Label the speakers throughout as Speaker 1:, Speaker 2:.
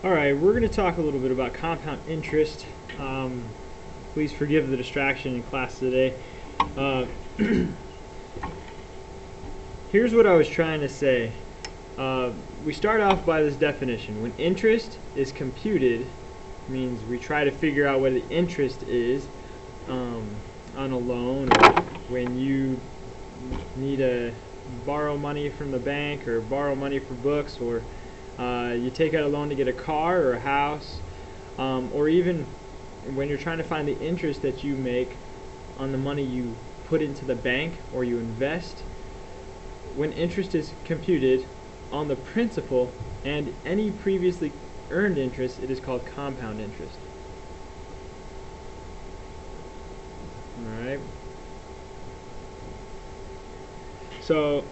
Speaker 1: Alright, we're going to talk a little bit about compound interest. Please forgive the distraction in class today. Uh, here's what I was trying to say. We start off by this definition. When interest is computed, means we try to figure out what the interest is on a loan, or when you need to borrow money from the bank or borrow money for books, or you take out a loan to get a car or a house, or even when you're trying to find the interest that you make on the money you put into the bank or you invest. When interest is computed on the principal and any previously earned interest, it is called compound interest. Alright. So,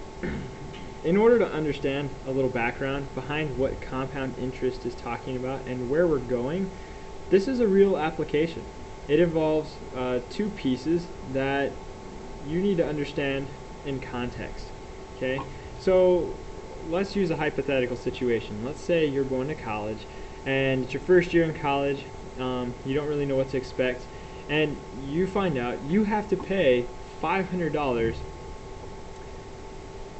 Speaker 1: in order to understand a little background behind what compound interest is talking about and where we're going, this is a real application. It involves two pieces that you need to understand in context. Okay? So, let's use a hypothetical situation. Let's say you're going to college and it's your first year in college. You don't really know what to expect, and you find out you have to pay $500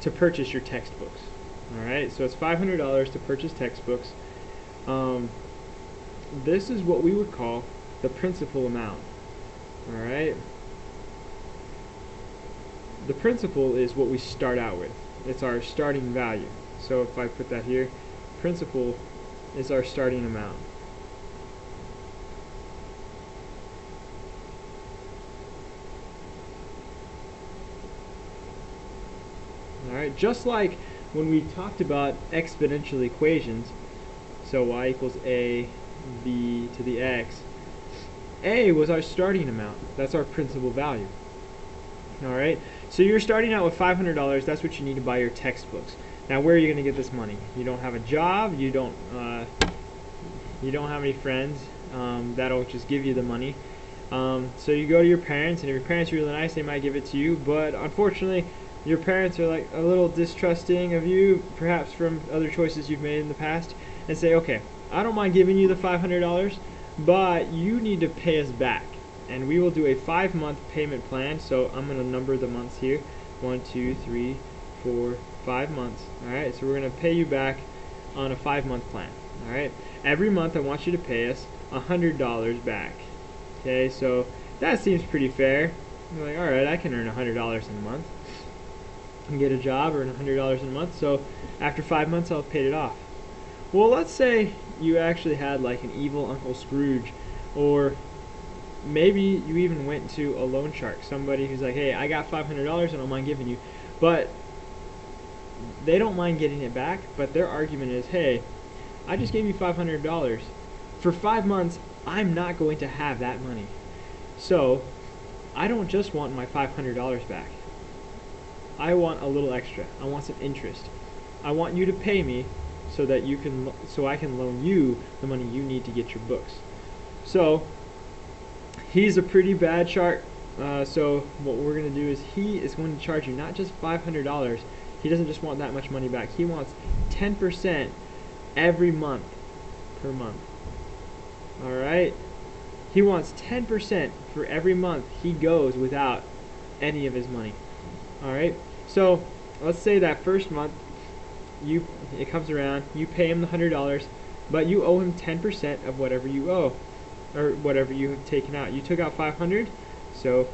Speaker 1: to purchase your textbooks. Alright, so it's $500 to purchase textbooks. This is what we would call the principal amount. Alright? The principal is what we start out with. It's our starting value. So if I put that here, principal is our starting amount. Alright, just like when we talked about exponential equations, so y equals a b to the x, a was our starting amount. That's our principal value. Alright, so you're starting out with $500. That's what you need to buy your textbooks. Now, where are you going to get this money? You don't have a job. You don't have any friends that'll just give you the money. So you go to your parents, and if your parents are really nice, they might give it to you. But unfortunately, your parents are like a little distrusting of you, perhaps from other choices you've made in the past, and say, okay, I don't mind giving you the $500, but you need to pay us back. And we will do a 5-month payment plan. So I'm going to number the months here. 1, 2, 3, 4, 5 months. Alright, so we're going to pay you back on a 5-month plan. Alright, every month I want you to pay us $100 back. Okay, so that seems pretty fair. You're like, alright, I can earn $100 in a month and get a job, earn $100 in a month. So after 5 months I'll have paid it off. Well, let's say you actually had like an evil Uncle Scrooge, or maybe you even went to a loan shark, somebody who's like, hey, I got $500 I don't mind giving you, but they don't mind getting it back, but their argument is, hey, I just gave you $500. For 5 months, I'm not going to have that money. So, I don't just want my $500 back. I want a little extra. I want some interest. I want you to pay me so that I can loan you the money you need to get your books. So, he's a pretty bad shark. So what we're going to do is he is going to charge you not just $500. He doesn't just want that much money back. He wants 10% every month per month. Alright? He wants 10% for every month he goes without any of his money. Alright? So let's say that first month it comes around, you pay him the $100, but you owe him 10% of whatever you owe, or whatever you have taken out. You took out $500, so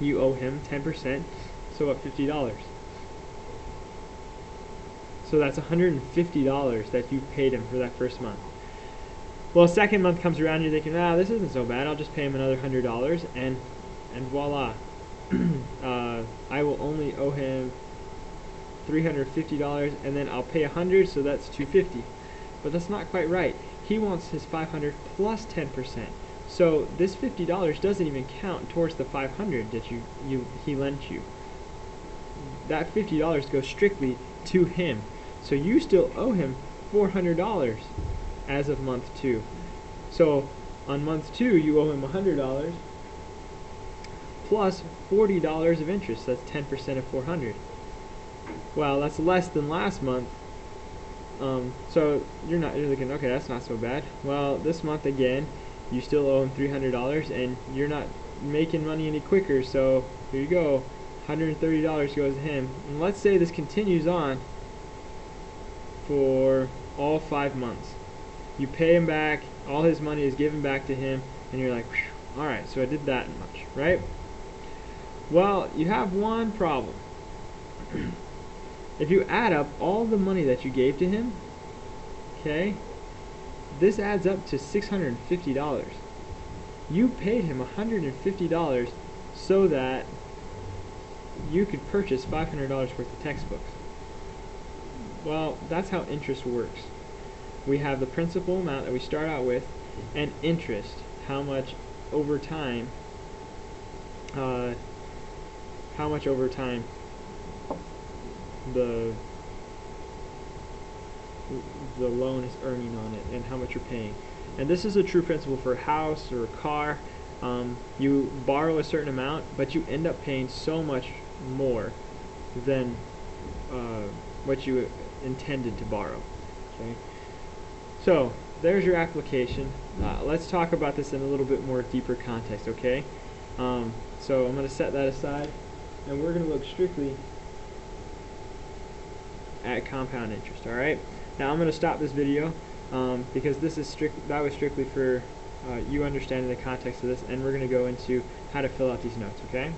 Speaker 1: you owe him 10%, so what, $50. So that's $150 that you paid him for that first month. Well, second month comes around, you're thinking, this isn't so bad, I'll just pay him another $100, and voila. I will only owe him $350, and then I'll pay $100, so that's $250. But that's not quite right. He wants his $500 plus 10%. So this $50 doesn't even count towards the $500 that he lent you. That $50 goes strictly to him. So you still owe him $400 as of month 2. So on month 2 you owe him $100 plus $40 of interest. That's 10% of $400. Well, that's less than last month, So you're thinking, okay, that's not so bad. Well, this month again, you still owe him $300, and you're not making money any quicker. So here you go, $130 goes to him. And let's say this continues on for all 5 months. You pay him back, all his money is given back to him, and you're like, alright, so I did that much, right? Well, you have one problem. If you add up all the money that you gave to him, okay, this adds up to $650. You paid him $150 so that you could purchase $500 worth of textbooks. Well, that's how interest works. We have the principal amount that we start out with, and interest, how much over time the loan is earning on it, and how much you're paying. And this is a true principle for a house or a car. You borrow a certain amount, but you end up paying so much more than what you intended to borrow. Okay, so there's your application. Let's talk about this in a little bit more deeper context. Okay, so I'm going to set that aside, and we're going to look strictly at compound interest. All right. Now I'm going to stop this video because this is that was strictly for you understanding the context of this, and we're going to go into how to fill out these notes. Okay.